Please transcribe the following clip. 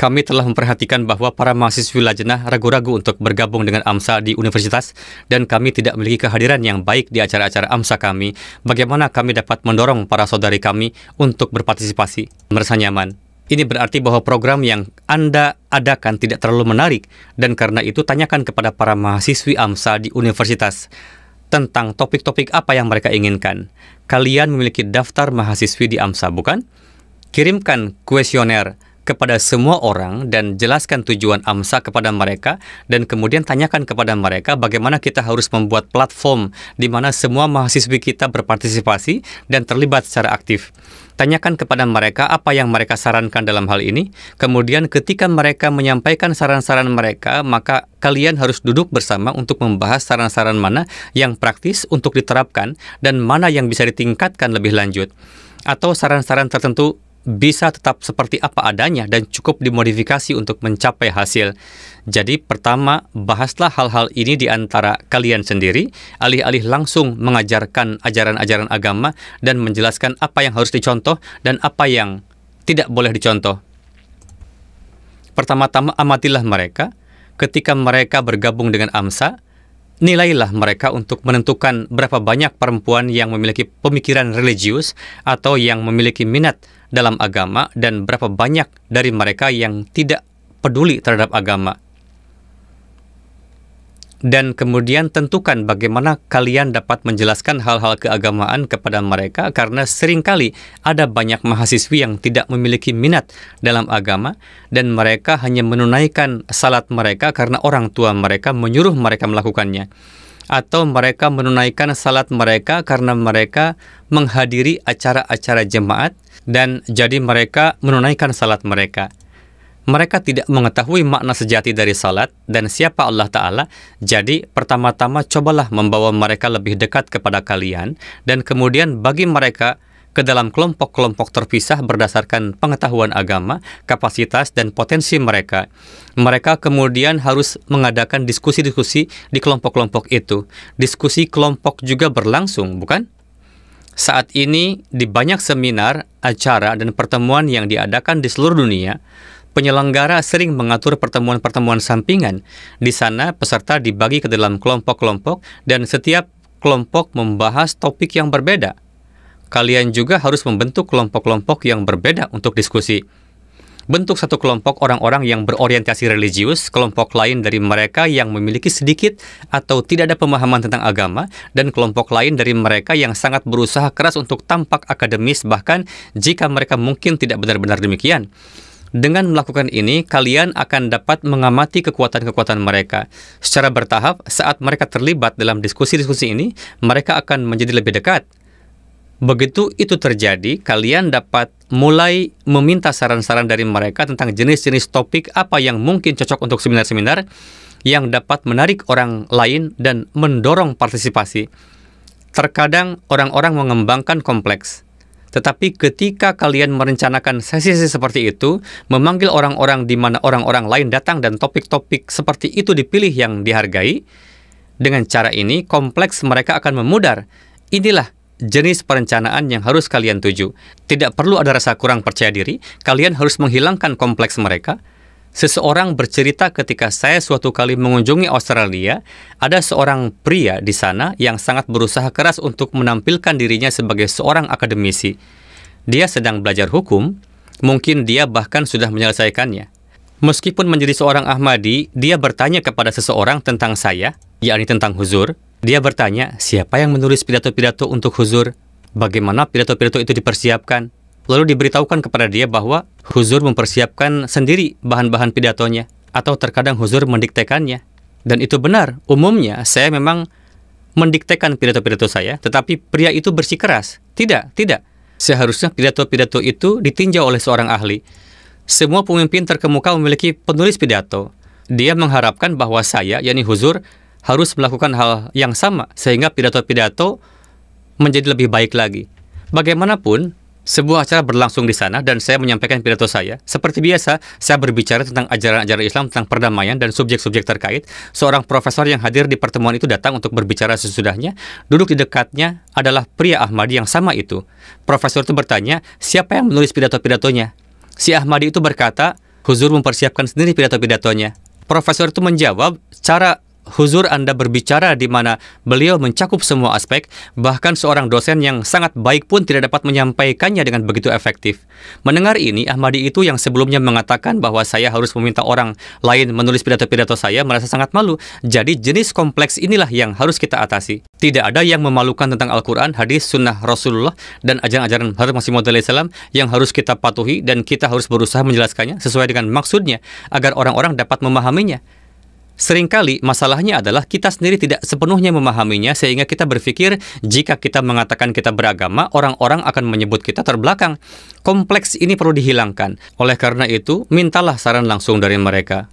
Kami telah memperhatikan bahwa para mahasiswi Lajnah ragu-ragu untuk bergabung dengan AMSA di universitas dan kami tidak memiliki kehadiran yang baik di acara-acara AMSA kami. Bagaimana kami dapat mendorong para saudari kami untuk berpartisipasi, merasa nyaman? Ini berarti bahwa program yang Anda adakan tidak terlalu menarik dan karena itu tanyakan kepada para mahasiswi AMSA di universitas tentang topik-topik apa yang mereka inginkan. Kalian memiliki daftar mahasiswi di AMSA, bukan? Kirimkan kuesioner kepada semua orang dan jelaskan tujuan AMSA kepada mereka dan kemudian tanyakan kepada mereka bagaimana kita harus membuat platform di mana semua mahasiswi kita berpartisipasi dan terlibat secara aktif. Tanyakan kepada mereka apa yang mereka sarankan dalam hal ini. Kemudian ketika mereka menyampaikan saran-saran mereka, maka kalian harus duduk bersama untuk membahas saran-saran mana yang praktis untuk diterapkan dan mana yang bisa ditingkatkan lebih lanjut. Atau saran-saran tertentu bisa tetap seperti apa adanya dan cukup dimodifikasi untuk mencapai hasil. Jadi pertama, bahaslah hal-hal ini di antara kalian sendiri, alih-alih langsung mengajarkan ajaran-ajaran agama dan menjelaskan apa yang harus dicontoh dan apa yang tidak boleh dicontoh. Pertama-tama amatilah mereka. Ketika mereka bergabung dengan AMSA, nilailah mereka untuk menentukan berapa banyak perempuan yang memiliki pemikiran religius atau yang memiliki minat dalam agama dan berapa banyak dari mereka yang tidak peduli terhadap agama. Dan kemudian tentukan bagaimana kalian dapat menjelaskan hal-hal keagamaan kepada mereka karena seringkali ada banyak mahasiswi yang tidak memiliki minat dalam agama dan mereka hanya menunaikan salat mereka karena orang tua mereka menyuruh mereka melakukannya. Atau mereka menunaikan salat mereka karena mereka menghadiri acara-acara jemaat dan jadi mereka menunaikan salat mereka. Mereka tidak mengetahui makna sejati dari salat dan siapa Allah Ta'ala. Jadi pertama-tama cobalah membawa mereka lebih dekat kepada kalian dan kemudian bagi mereka ke dalam kelompok-kelompok terpisah berdasarkan pengetahuan agama, kapasitas, dan potensi mereka. Mereka kemudian harus mengadakan diskusi-diskusi di kelompok-kelompok itu. Diskusi kelompok juga berlangsung, bukan? Saat ini, di banyak seminar, acara, dan pertemuan yang diadakan di seluruh dunia, penyelenggara sering mengatur pertemuan-pertemuan sampingan. Di sana, peserta dibagi ke dalam kelompok-kelompok, dan setiap kelompok membahas topik yang berbeda. Kalian juga harus membentuk kelompok-kelompok yang berbeda untuk diskusi. Bentuk satu kelompok orang-orang yang berorientasi religius, kelompok lain dari mereka yang memiliki sedikit atau tidak ada pemahaman tentang agama, dan kelompok lain dari mereka yang sangat berusaha keras untuk tampak akademis, bahkan jika mereka mungkin tidak benar-benar demikian. Dengan melakukan ini, kalian akan dapat mengamati kekuatan-kekuatan mereka. Secara bertahap, saat mereka terlibat dalam diskusi-diskusi ini, mereka akan menjadi lebih dekat. Begitu itu terjadi, kalian dapat mulai meminta saran-saran dari mereka tentang jenis-jenis topik apa yang mungkin cocok untuk seminar-seminar yang dapat menarik orang lain dan mendorong partisipasi. Terkadang orang-orang mengembangkan kompleks. Tetapi ketika kalian merencanakan sesi-sesi seperti itu, memanggil orang-orang di mana orang-orang lain datang dan topik-topik seperti itu dipilih yang dihargai, dengan cara ini kompleks mereka akan memudar. Inilah jenis perencanaan yang harus kalian tuju. Tidak perlu ada rasa kurang percaya diri, kalian harus menghilangkan kompleks mereka. Seseorang bercerita ketika saya suatu kali mengunjungi Australia, ada seorang pria di sana yang sangat berusaha keras untuk menampilkan dirinya sebagai seorang akademisi. Dia sedang belajar hukum, mungkin dia bahkan sudah menyelesaikannya. Meskipun menjadi seorang Ahmadi, dia bertanya kepada seseorang tentang saya, yakni tentang huzur. Dia bertanya, siapa yang menulis pidato-pidato untuk huzur? Bagaimana pidato-pidato itu dipersiapkan? Lalu diberitahukan kepada dia bahwa huzur mempersiapkan sendiri bahan-bahan pidatonya, atau terkadang huzur mendiktekannya. Dan itu benar, umumnya saya memang mendiktekan pidato-pidato saya, tetapi pria itu bersikeras. Tidak. Seharusnya pidato-pidato itu ditinjau oleh seorang ahli. Semua pemimpin terkemuka memiliki penulis pidato. Dia mengharapkan bahwa saya, yakni huzur, harus melakukan hal yang sama sehingga pidato-pidato menjadi lebih baik lagi. Bagaimanapun, sebuah acara berlangsung di sana dan saya menyampaikan pidato saya. Seperti biasa, saya berbicara tentang ajaran-ajaran Islam, tentang perdamaian dan subjek-subjek terkait. Seorang profesor yang hadir di pertemuan itu datang untuk berbicara sesudahnya. Duduk di dekatnya adalah pria Ahmadi yang sama itu. Profesor itu bertanya, siapa yang menulis pidato-pidatonya? Si Ahmadi itu berkata, Huzur mempersiapkan sendiri pidato-pidatonya. Profesor itu menjawab, cara Huzur Anda berbicara di mana beliau mencakup semua aspek, bahkan seorang dosen yang sangat baik pun tidak dapat menyampaikannya dengan begitu efektif. Mendengar ini, Ahmadi itu yang sebelumnya mengatakan bahwa saya harus meminta orang lain menulis pidato-pidato saya merasa sangat malu. Jadi jenis kompleks inilah yang harus kita atasi. Tidak ada yang memalukan tentang Al-Quran, hadis, sunnah Rasulullah, dan ajaran-ajaran Hazrat Masih Maud Islam yang harus kita patuhi dan kita harus berusaha menjelaskannya sesuai dengan maksudnya agar orang-orang dapat memahaminya. Seringkali masalahnya adalah kita sendiri tidak sepenuhnya memahaminya sehingga kita berpikir jika kita mengatakan kita beragama, orang-orang akan menyebut kita terbelakang. Kompleks ini perlu dihilangkan. Oleh karena itu, mintalah saran langsung dari mereka.